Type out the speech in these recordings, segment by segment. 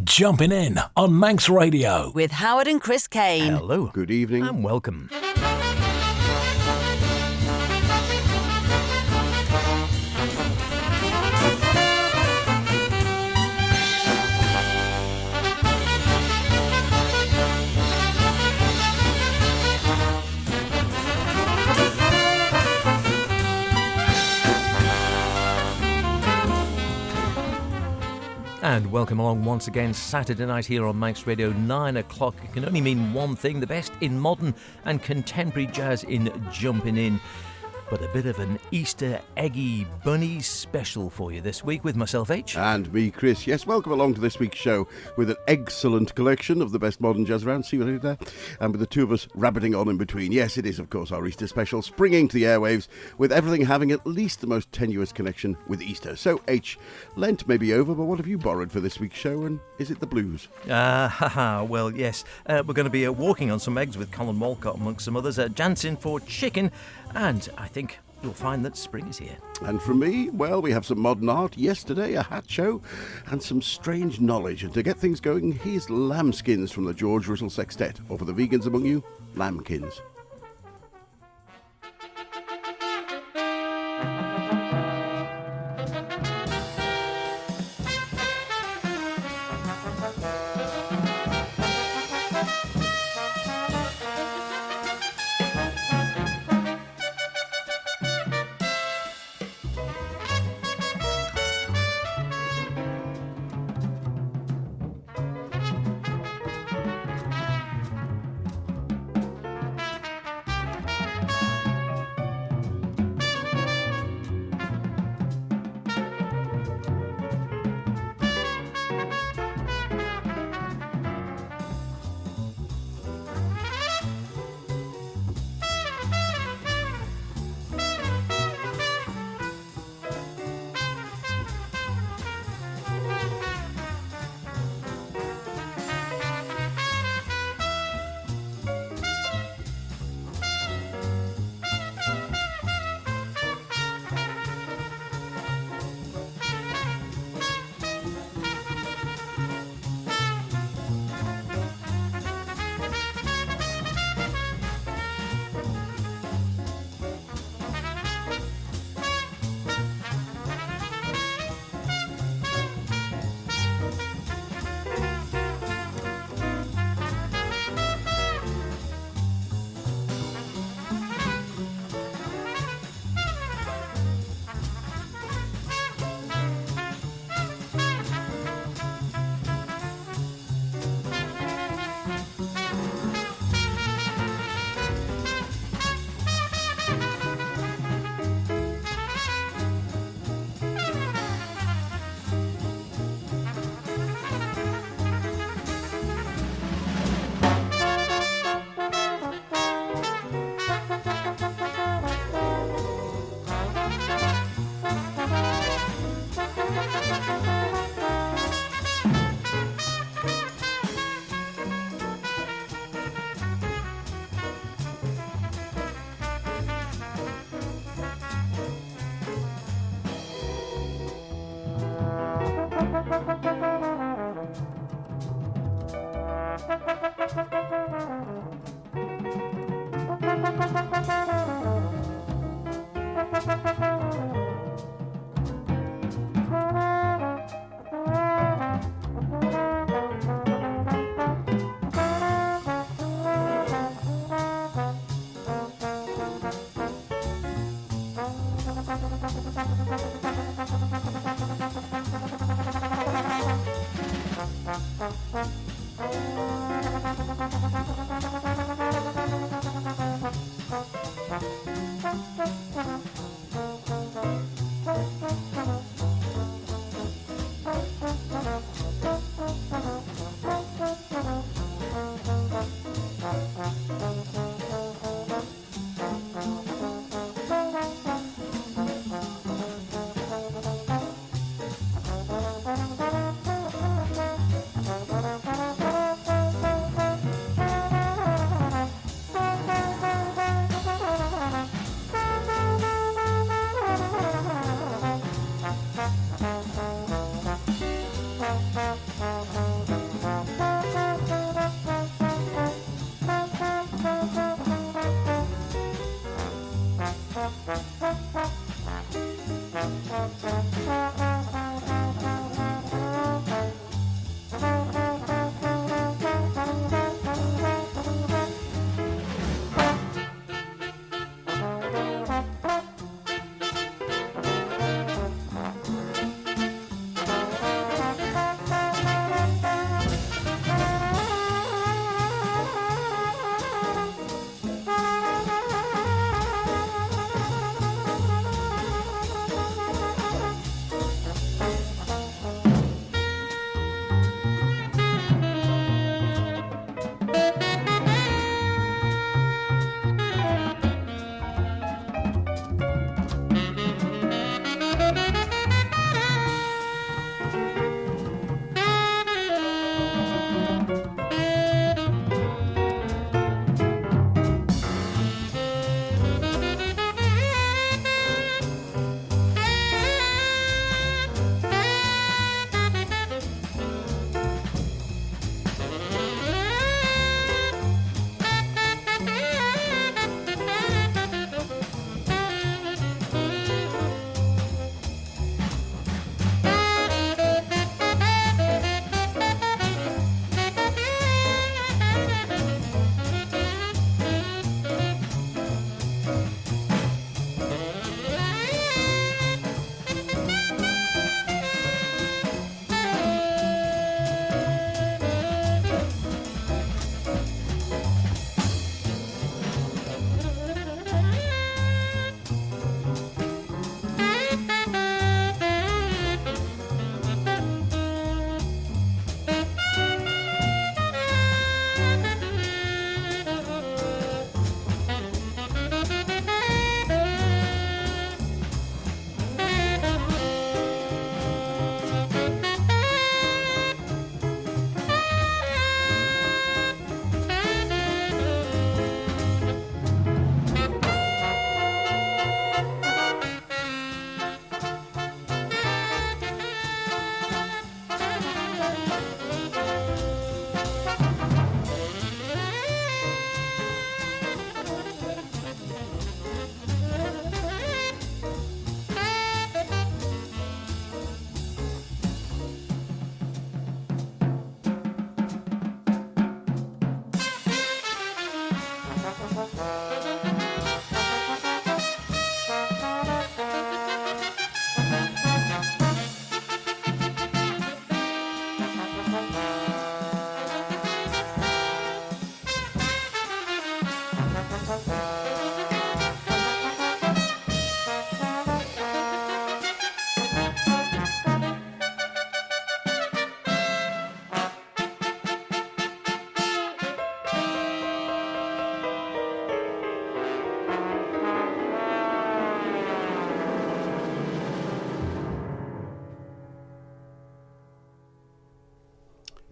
Jumpin' In on Manx Radio. With Howard and Chris Kane. Hello. Good evening. And welcome. And welcome along once again, Saturday night here on Manx Radio, 9 o'clock. It can only mean one thing, the best in modern and contemporary jazz in Jumpin' In. But a bit of an Easter eggy bunny special for you this week with myself, H. And me, Chris. Yes, welcome along to this week's show with an excellent collection of the best modern jazz around. See what I did there? And with the two of us rabbiting on in between. Yes, it is, of course, our Easter special, springing to the airwaves with everything having at least the most tenuous connection with Easter. So, H, Lent may be over, but what have you borrowed for this week's show, and is it the blues? Well, yes. We're going to be walking on some eggs with Colin Walcott, amongst some others, dancing for chicken, and I think you'll find that spring is here. And from me, well, we have some modern art, yesterday a hat show, and some strange knowledge. And to get things going, here's Lambskins from the George Russell Sextet, or for the vegans among you, Lambkins.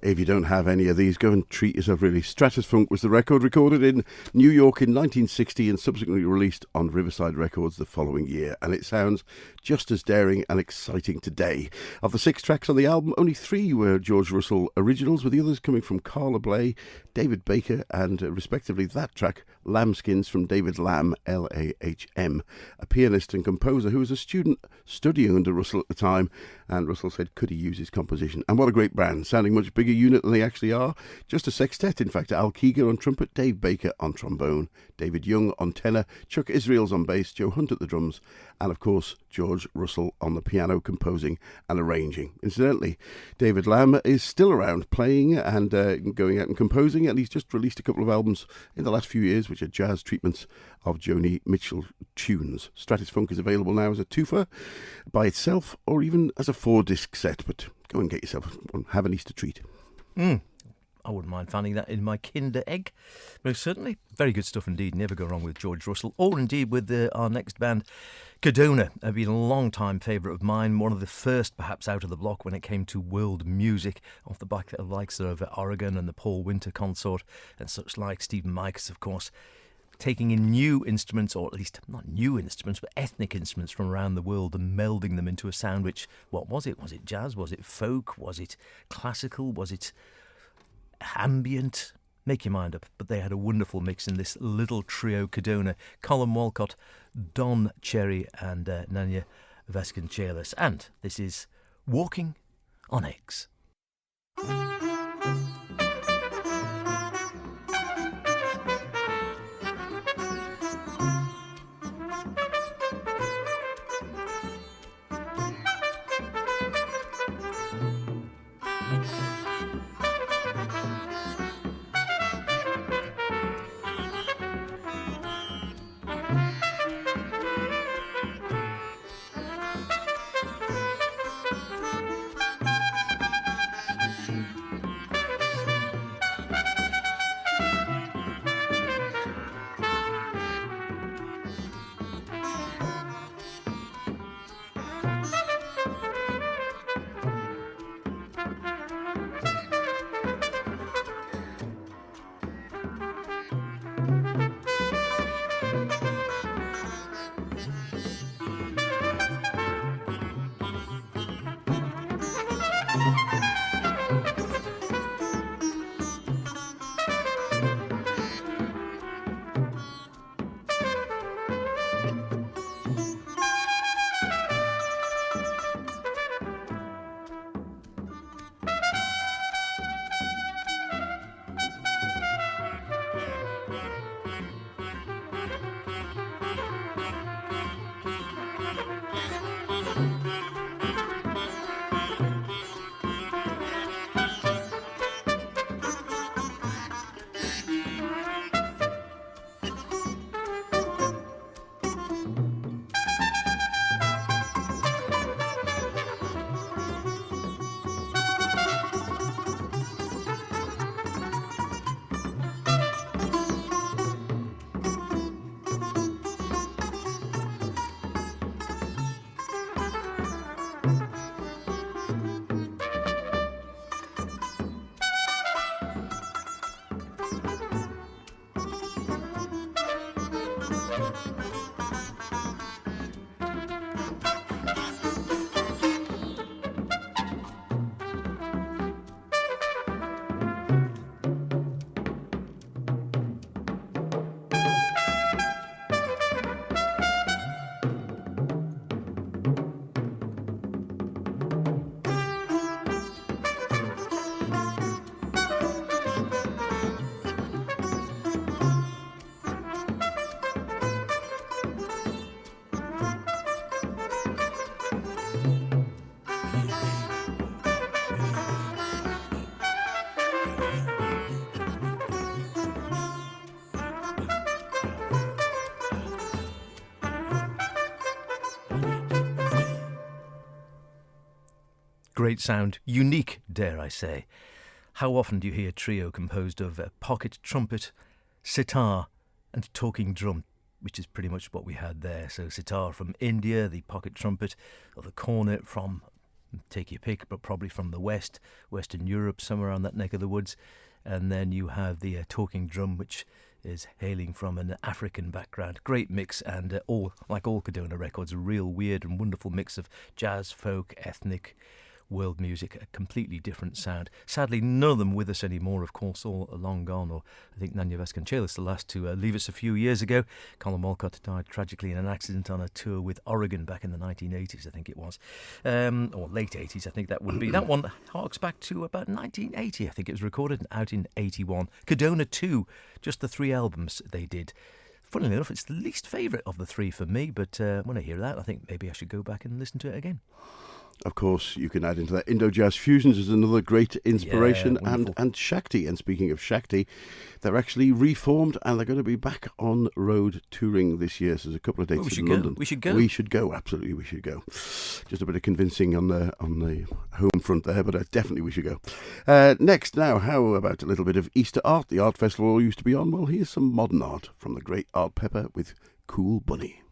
If you don't have any of these, go and treat yourself, really. Stratus Funk was the record, recorded in New York in 1960 and subsequently released on Riverside Records the following year. And it sounds just as daring and exciting today. Of the 6 tracks on the album, only 3 were George Russell originals, with the others coming from Carla Bley, David Baker, and respectively that track, Lambskins, from David Lamb, L-A-H-M, a pianist and composer who was a student studying under Russell at the time. And Russell said, could he use his composition? And what a great band, sounding much bigger unit than they actually are. Just a sextet, in fact. Al Keegan on trumpet, Dave Baker on trombone, David Young on tenor, Chuck Israels on bass, Joe Hunt at the drums, and of course George Russell on the piano, composing and arranging. Incidentally, David Lamb is still around playing and going out and composing, and he's just released a couple of albums in the last few years which are jazz treatments of Joni Mitchell tunes. Stratus Funk is available now as a twofer by itself or even as a 4-disc set, but go and get yourself one. Have an Easter treat. I wouldn't mind finding that in my Kinder Egg. Most certainly. Very good stuff indeed. Never go wrong with George Russell. Or indeed with our next band, Cadona. Have been a long-time favourite of mine. One of the first, perhaps, out of the block when it came to world music. Off the back of the likes of Oregon and the Paul Winter Consort and such like. Stephen Mikas, of course. Taking in new instruments, or at least not new instruments, but ethnic instruments from around the world and melding them into a sound which, what was it? Was it jazz? Was it folk? Was it classical? Was it ambient? Make your mind up. But they had a wonderful mix in this little trio Cadona. Colin Walcott, Don Cherry and Nanya Vasconcelos. And this is Walking on Eggs. Great sound, unique, dare I say. How often do you hear a trio composed of a pocket trumpet, sitar and talking drum, which is pretty much what we had there. So sitar from India, the pocket trumpet, or the cornet from take your pick, but probably from the West, Western Europe, somewhere around that neck of the woods. And then you have the talking drum, which is hailing from an African background. Great mix, and like all Cadona records, a real weird and wonderful mix of jazz, folk, ethnic, world music, a completely different sound. Sadly, none of them with us anymore, of course, all long gone. Or I think Nanya Vasconcelos, the last to leave us a few years ago. Colin Walcott died tragically in an accident on a tour with Oregon back in the 1980s, I think it was. Or late 80s, I think that would be. That one harks back to about 1980, I think it was recorded, out in 81. Cadona 2, just the 3 albums they did. Funnily enough, it's the least favourite of the 3 for me, but when I hear that, I think maybe I should go back and listen to it again. Of course, you can add into that Indo-Jazz Fusions is another great inspiration, and Shakti. And speaking of Shakti, they're actually reformed and they're going to be back on road touring this year. So there's a couple of dates in London. We should go. We should go. Absolutely, we should go. Just a bit of convincing on the home front there, but definitely we should go. Next, now, how about a little bit of Easter art? The art festival used to be on. Well, here's some modern art from the great Art Pepper with Cool Bunny.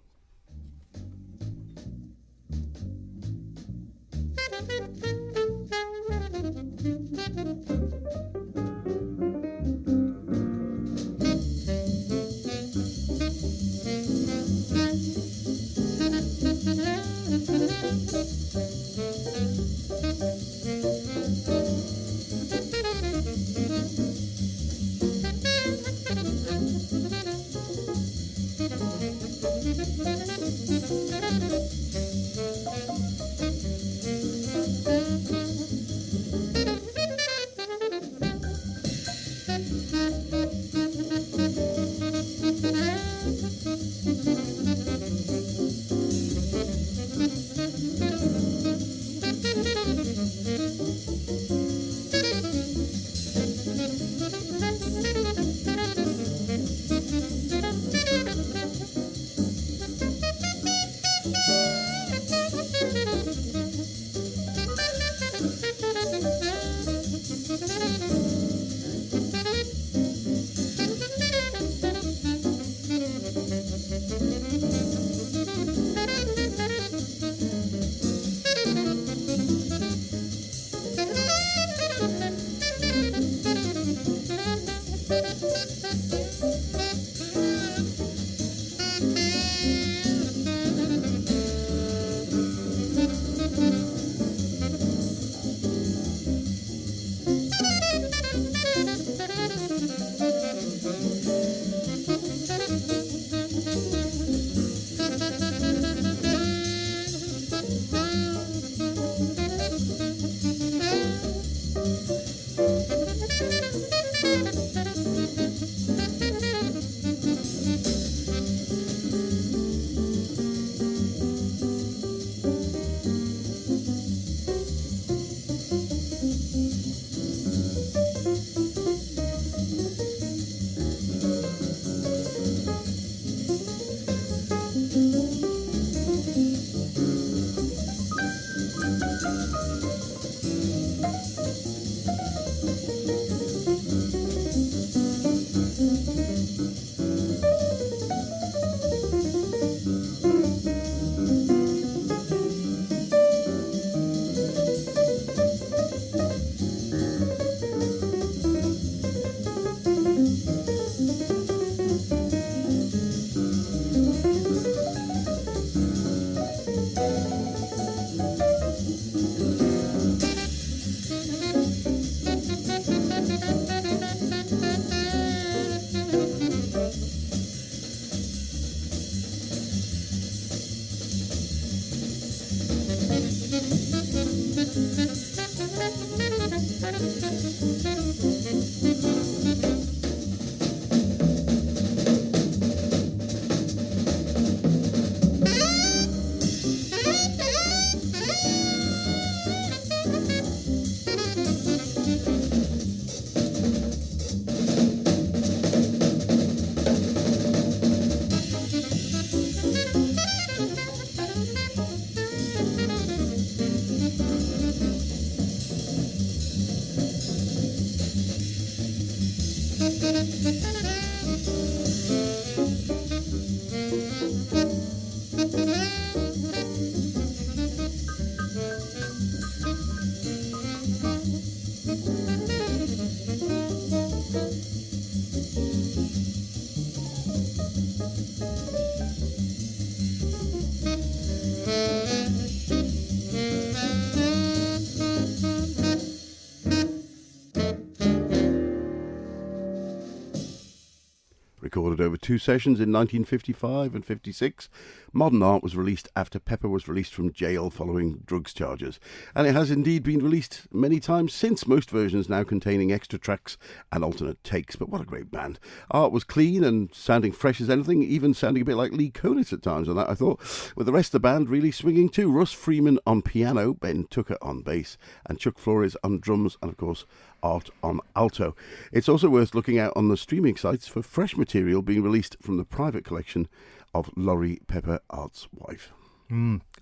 Recorded over 2 sessions in 1955 and 56, Modern Art was released after Pepper was released from jail following drugs charges, and it has indeed been released many times since, most versions now containing extra tracks and alternate takes. But what a great band. Art was clean and sounding fresh as anything, even sounding a bit like Lee Konitz at times on that, I thought, with the rest of the band really swinging too. Russ Freeman on piano, Ben Tucker on bass, and Chuck Flores on drums, and of course Art on alto. It's also worth looking out on the streaming sites for fresh material being released from the private collection of Laurie Pepper, Art's wife.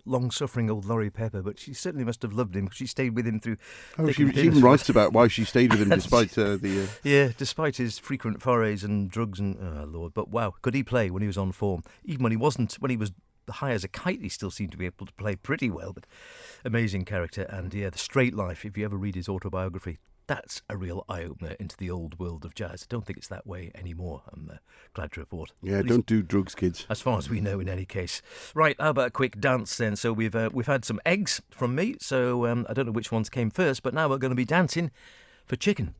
Long-suffering old Laurie Pepper, but she certainly must have loved him because she stayed with him through. She even writes about why she stayed with him despite the. Yeah, despite his frequent forays and drugs and Lord. But wow, could he play when he was on form? Even when he wasn't, when he was high as a kite, he still seemed to be able to play pretty well. But amazing character, and yeah, the straight life. If you ever read his autobiography, that's a real eye-opener into the old world of jazz. I don't think it's that way anymore, I'm glad to report. Yeah, don't do drugs, kids. As far as we know, in any case. Right, how about a quick dance then? So we've had some eggs from me, so I don't know which ones came first, but now we're going to be dancing for chicken.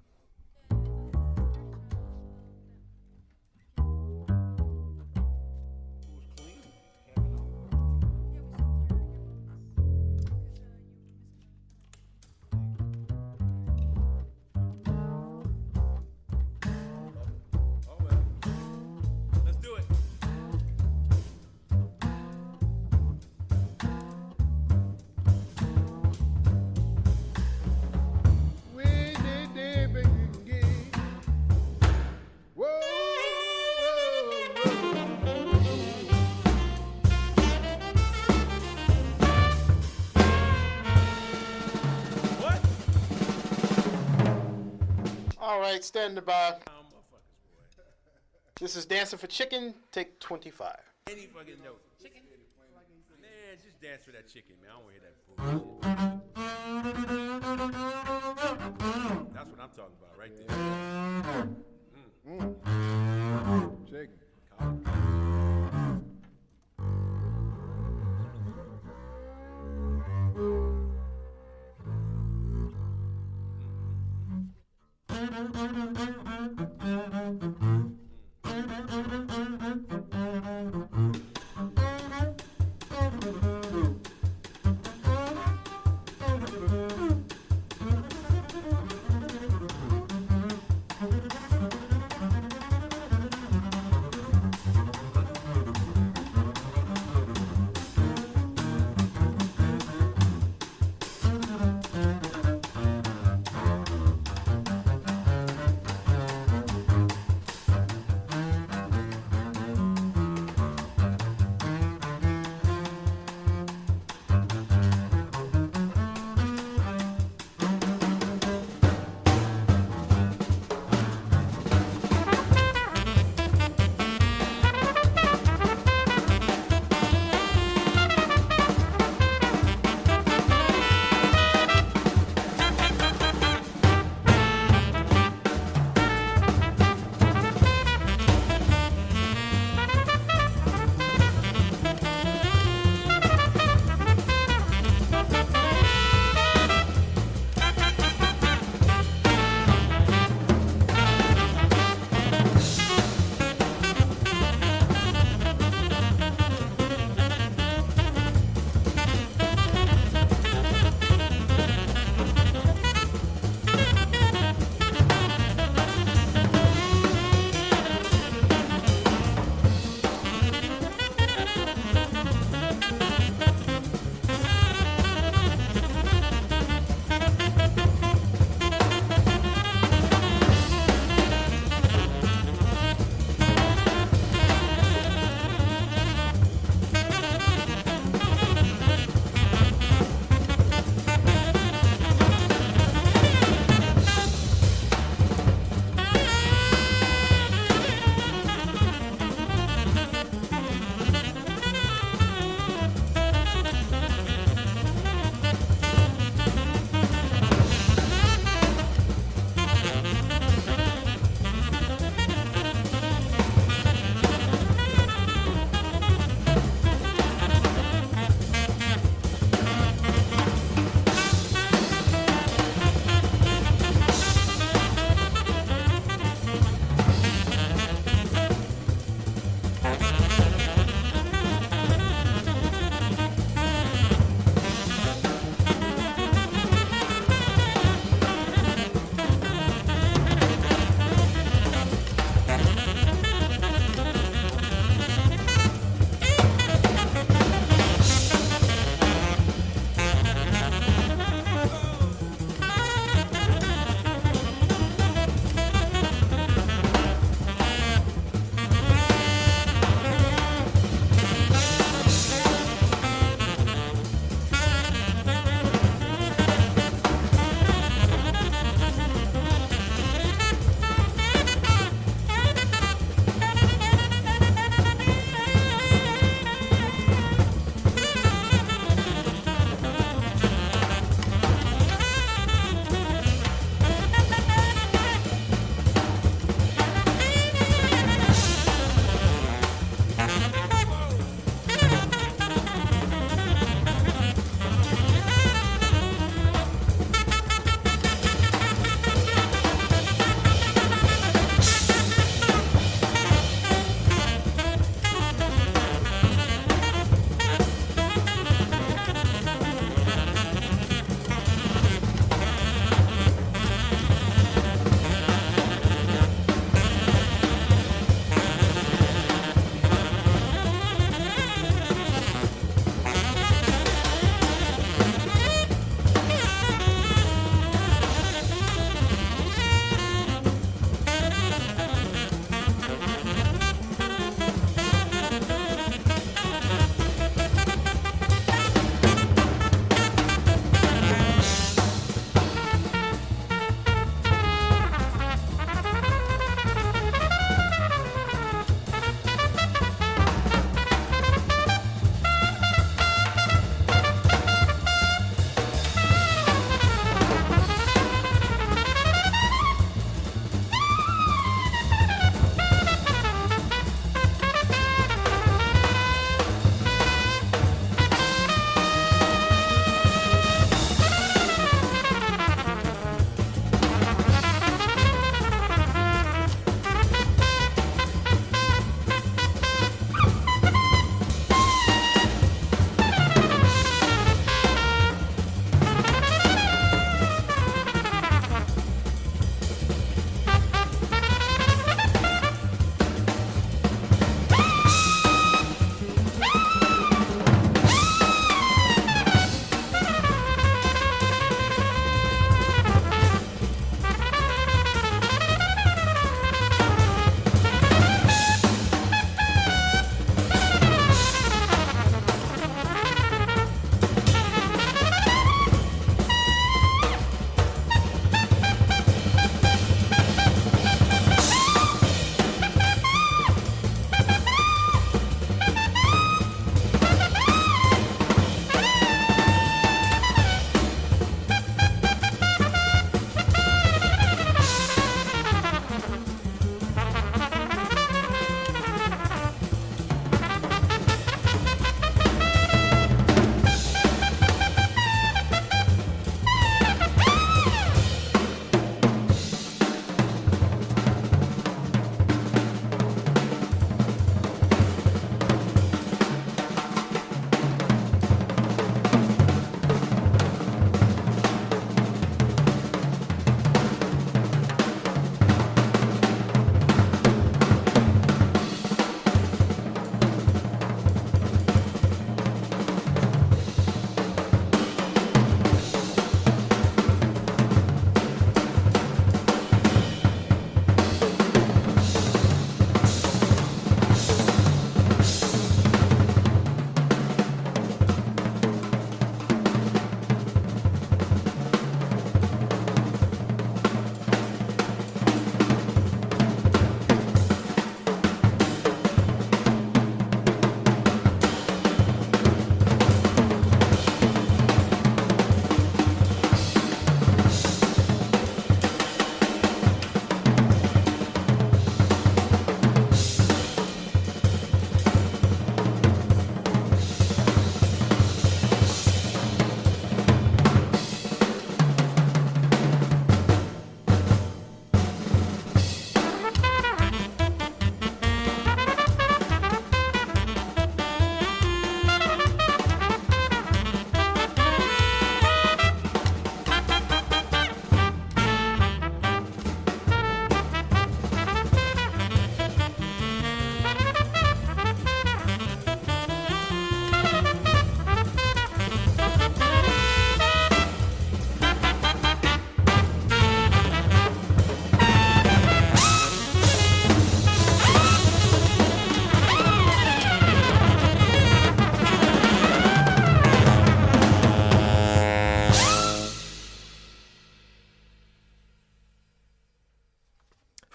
Standing by. This is Dancing for Chicken, take 25. Any fucking note. Chicken? Man, just dance for that chicken, man. I don't want to hear that bullshit. That's what I'm talking about right there. Chicken.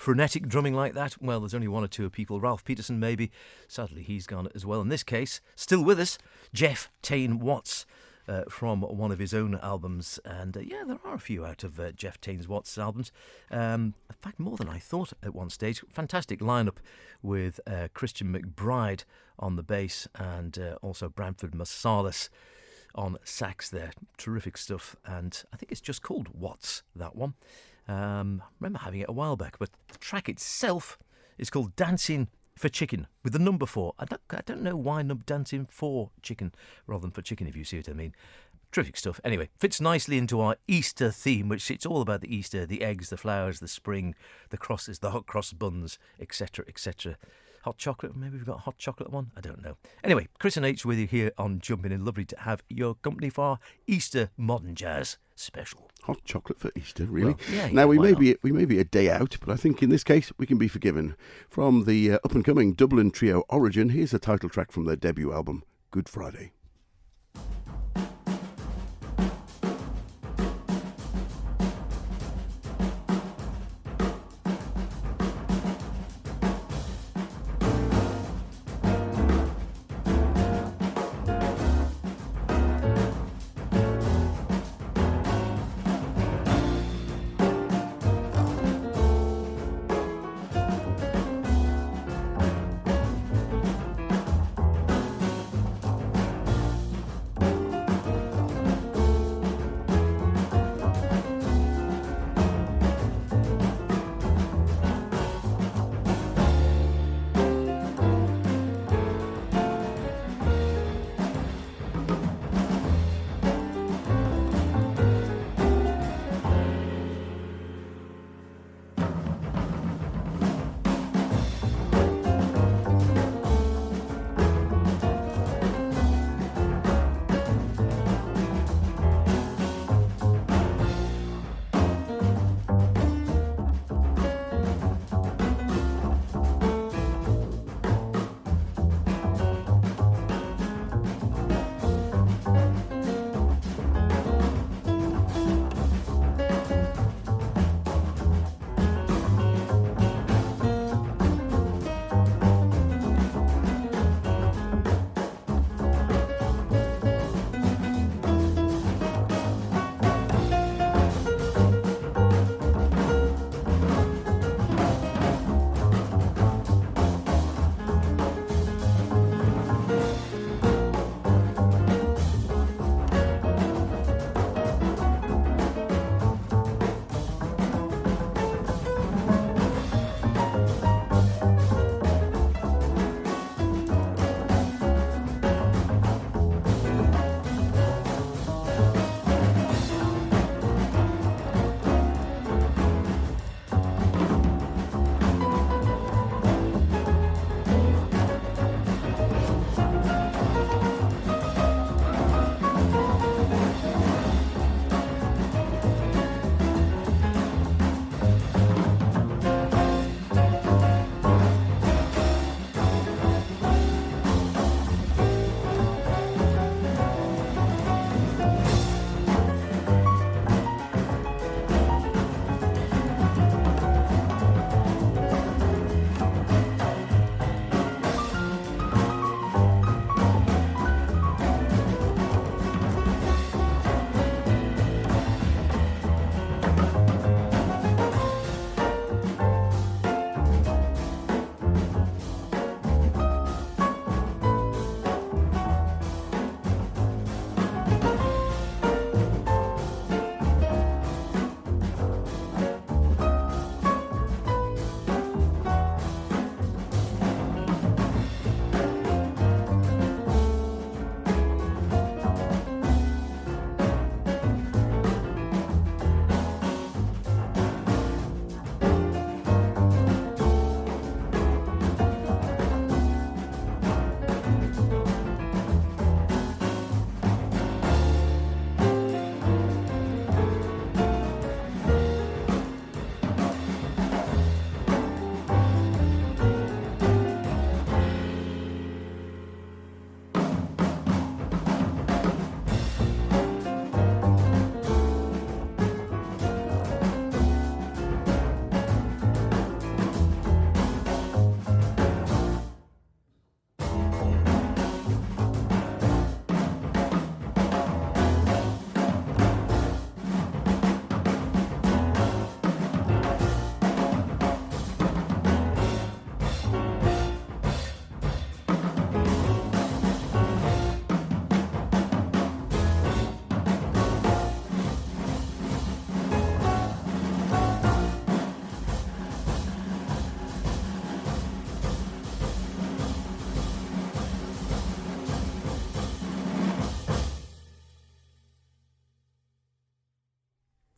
frenetic drumming like that? Well, there's only one or two people. Ralph Peterson, maybe. Sadly, he's gone as well. In this case, still with us, Jeff Tain Watts. From one of his own albums, and yeah, there are a few out of Jeff Tain Watts' albums. In fact, more than I thought at one stage. Fantastic lineup with Christian McBride on the bass and also Branford Marsalis on sax there. Terrific stuff, and I think it's just called Watts, that one. I remember having it a while back, but the track itself is called Dancing for Chicken with the number 4. I don't know why Dancing for Chicken rather than for chicken, if you see what I mean. Terrific stuff. Anyway, fits nicely into our Easter theme, which it's all about the Easter, the eggs, the flowers, the spring, the crosses, the hot cross buns, etc., etc. Hot chocolate, maybe we've got a hot chocolate one, I don't know. Anyway, Chris and H with you here on Jumpin' In. Lovely to have your company for our Easter Modern Jazz special. Hot chocolate for Easter, really? Well, yeah, now we why may be a day out, but I think in this case we can be forgiven. From the up and coming Dublin trio Origin, here's a title track from their debut album, Good Friday.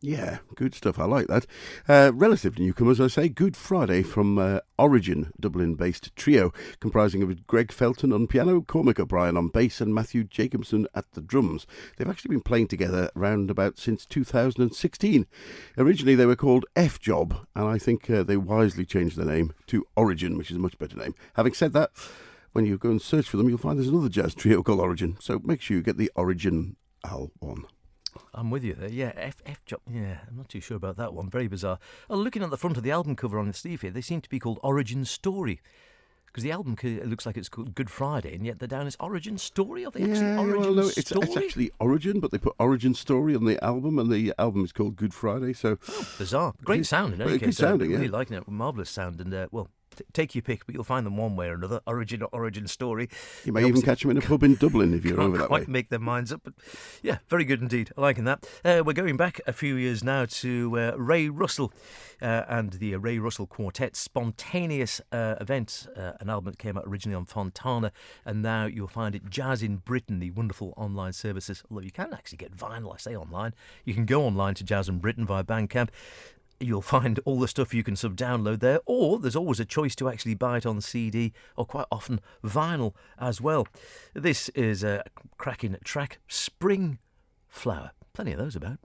Yeah, good stuff. I like that. Relative newcomers, I say, Good Friday from Origin, Dublin-based trio, comprising of Greg Felton on piano, Cormac O'Brien on bass, and Matthew Jacobson at the drums. They've actually been playing together round about since 2016. Originally, they were called F-Job, and I think they wisely changed their name to Origin, which is a much better name. Having said that, when you go and search for them, you'll find there's another jazz trio called Origin, so make sure you get the Origin one. I'm with you there. Yeah, F Job. Yeah, I'm not too sure about that one. Very bizarre. Oh, looking at the front of the album cover on the sleeve here, they seem to be called Origin Story. Because the album looks like it's called Good Friday, and yet they're down as Origin Story. Are they actually Origin Story? It's actually Origin, but they put Origin Story on the album, and the album is called Good Friday. So bizarre. Great sound in any case. Good sounding, really liking it. Marvellous sound, and take your pick, but you'll find them one way or another. Origin Story. You may even catch them in a pub in Dublin if you're over that way. Can't quite make their minds up, but yeah, very good indeed. I liking that. We're going back a few years now to Ray Russell and the Ray Russell Quartet Spontaneous event, an album that came out originally on Fontana, and now you'll find it Jazz in Britain, the wonderful online services. Although you can actually get vinyl, I say online. You can go online to Jazz in Britain via Bandcamp. You'll find all the stuff you can download there, or there's always a choice to actually buy it on CD, or quite often vinyl as well. This is a cracking track, Spring Flower. Plenty of those about.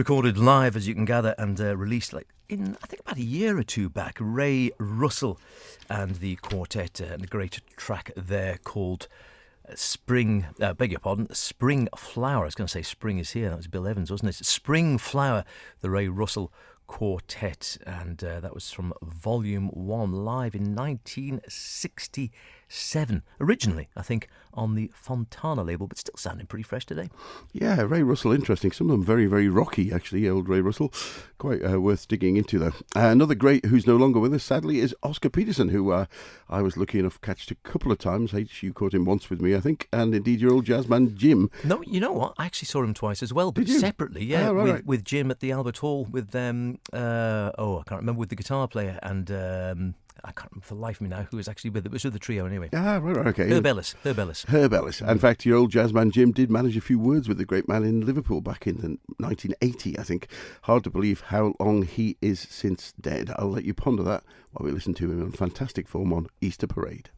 recorded live, as you can gather, and released in, I think, about a year or two back. Ray Russell and the quartet, and a great track there called Spring Flower. I was going to say Spring is Here. That was Bill Evans, wasn't it? Spring Flower, the Ray Russell Quartet, and that was from Volume 1, live in 1967. Originally, I think, on the Fontana label, but still sounding pretty fresh today. Yeah, Ray Russell, interesting. Some of them very, very rocky, actually, old Ray Russell. Quite worth digging into, though. Another great who's no longer with us, sadly, is Oscar Peterson, who I was lucky enough to catch a couple of times. You caught him once with me, I think, and indeed your old jazz man, Jim. No, you know what? I actually saw him twice as well, but separately, yeah, right. with Jim at the Albert Hall, with, I can't remember, with the guitar player, and I can't remember for the life of me now who was actually with it. It was with the trio anyway. Right, okay. Herb Ellis. In fact, your old jazz man Jim did manage a few words with the great man in Liverpool back in 1980, I think. Hard to believe how long he is since dead. I'll let you ponder that while we listen to him on fantastic form on Easter Parade.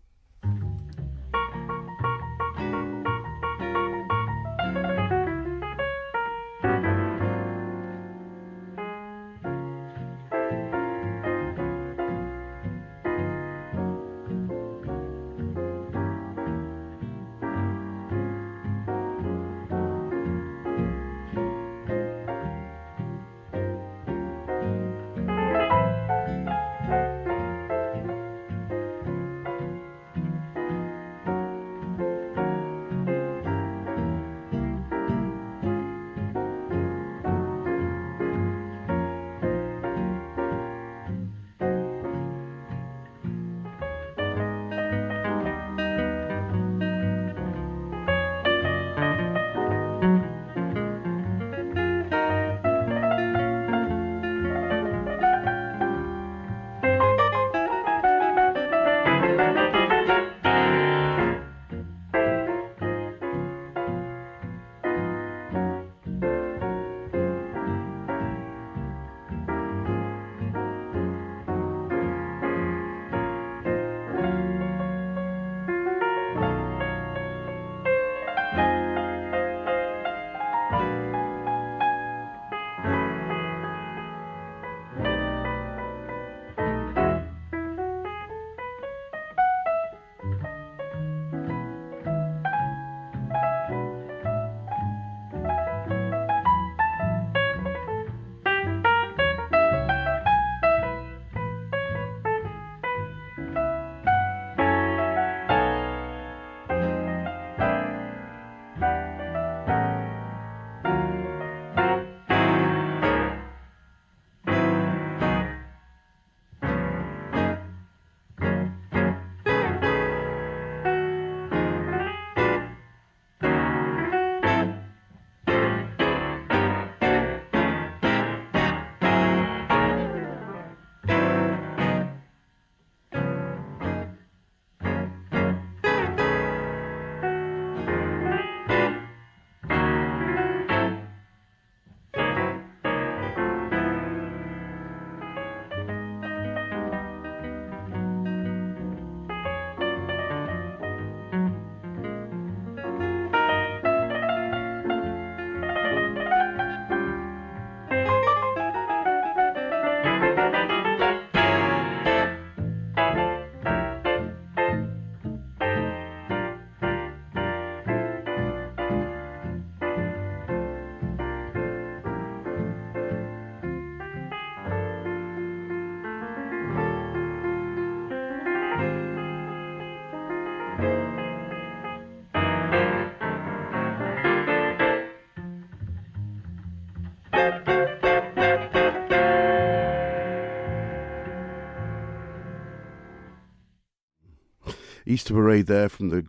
Easter Parade there from the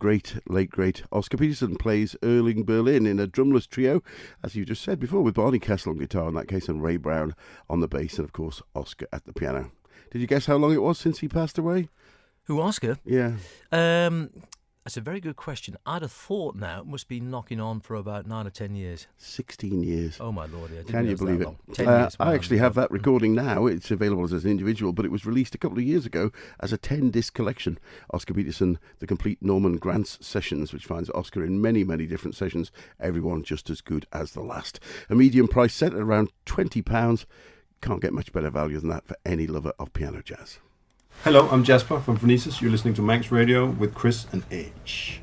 late great Oscar Peterson plays Erling Berlin in a drumless trio, as you just said before, with Barney Kessel on guitar in that case and Ray Brown on the bass and of course Oscar at the piano. Did you guess how long it was since he passed away? Who, Oscar? Yeah. That's a very good question. I'd have thought now it must be knocking on for about 9 or 10 years. 16 years. Oh, my Lord, yeah. Can you believe it? 10 years. I actually have that recording now. It's available as an individual, but it was released a couple of years ago as a 10-disc collection. Oscar Peterson, The Complete Norman Granz Sessions, which finds Oscar in many, many different sessions, every one just as good as the last. A medium price set at around £20. Can't get much better value than that for any lover of piano jazz. Hello, I'm Jasper from Phonesis. You're listening to Manx Radio with Chris and H.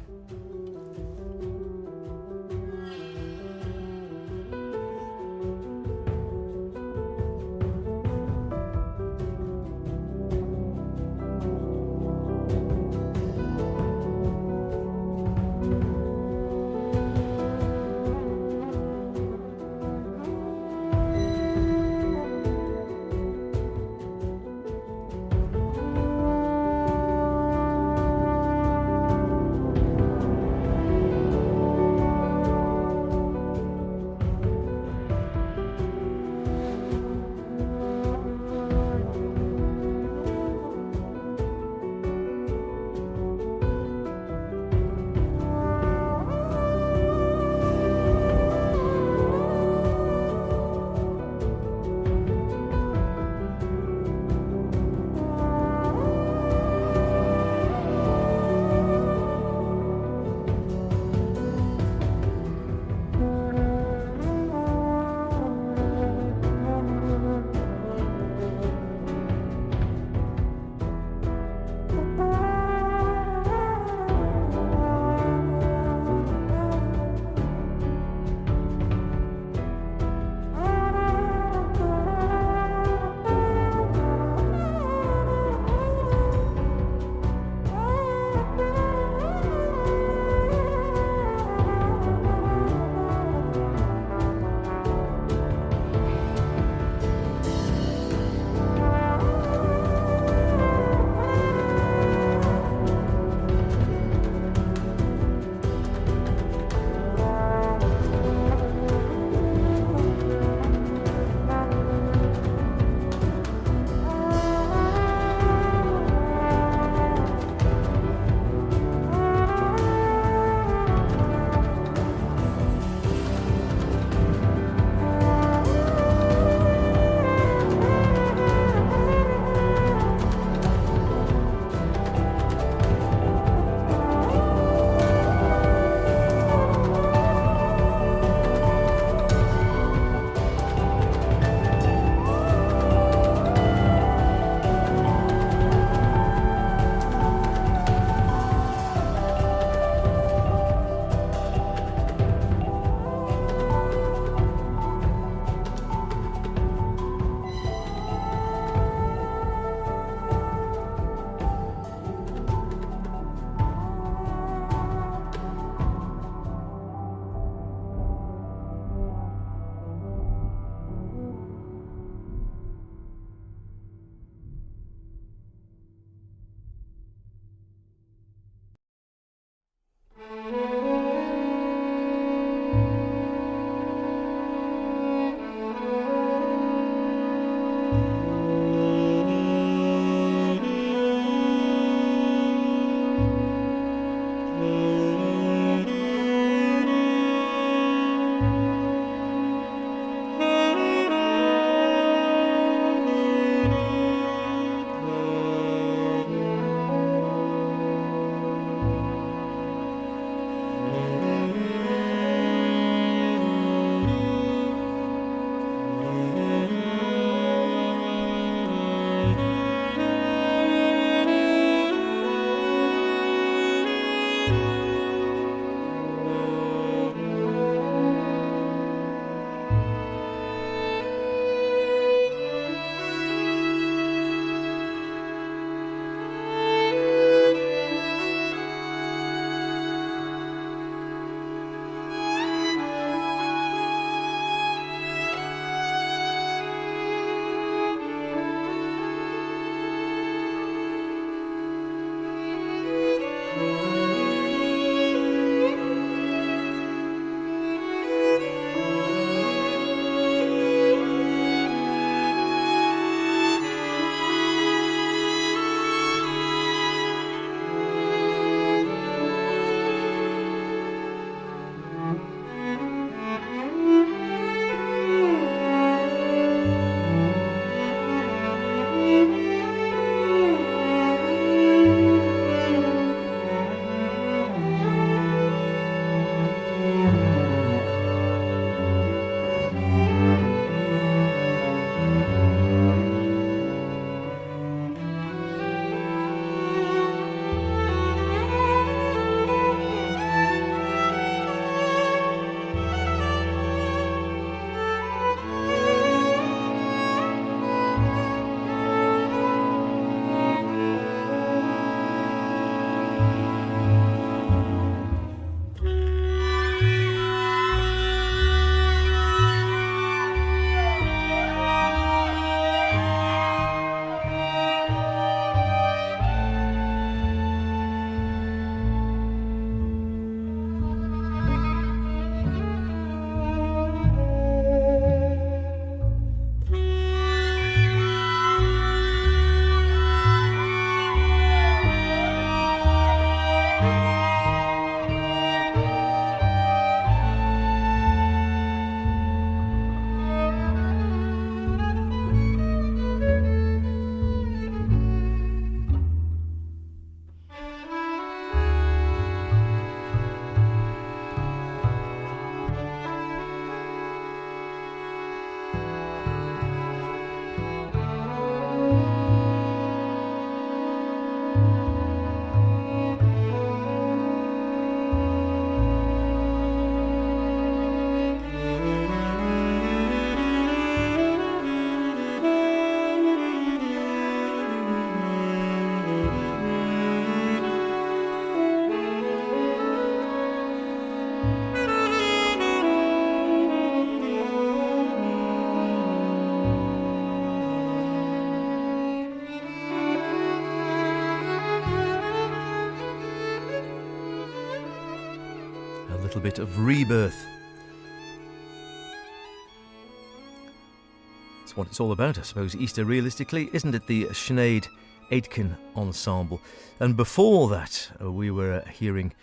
little bit of rebirth. It's what it's all about, I suppose, Easter, realistically, isn't it? The Sinead Aitken Ensemble. And before that, we were hearing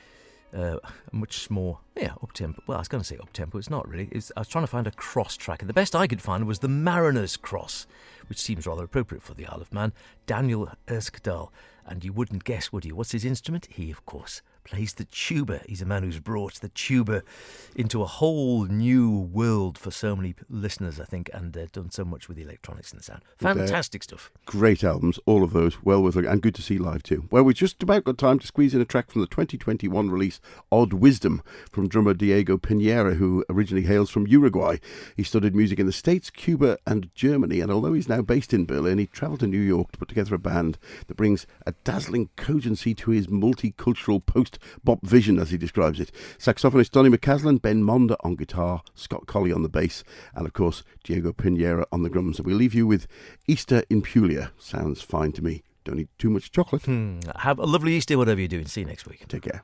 much more, up-tempo. Well, I was going to say up-tempo, it's not really. I was trying to find a cross track, and the best I could find was the Mariner's Cross, which seems rather appropriate for the Isle of Man. Daniel Erskdal, and you wouldn't guess, would you? What's his instrument? He, of course, plays the tuba. He's a man who's brought the tuba into a whole new world for so many listeners, I think, and done so much with the electronics and the sound. Fantastic stuff. Great albums, all of those, well worth looking, and good to see live too. Well, we've just about got time to squeeze in a track from the 2021 release Odd Wisdom from drummer Diego Piñera, who originally hails from Uruguay. He studied music in the States, Cuba and Germany, and although he's now based in Berlin, he travelled to New York to put together a band that brings a dazzling cogency to his multicultural post-bop vision, as he describes it. Saxophonist Donny McCaslin, Ben Monder on guitar, Scott Colley on the bass, and of course Diego Piñera on the drums. And we'll leave you with Easter in Puglia. Sounds fine to me. Don't need too much chocolate. Have a lovely Easter, whatever you're doing. See you next week. Take care.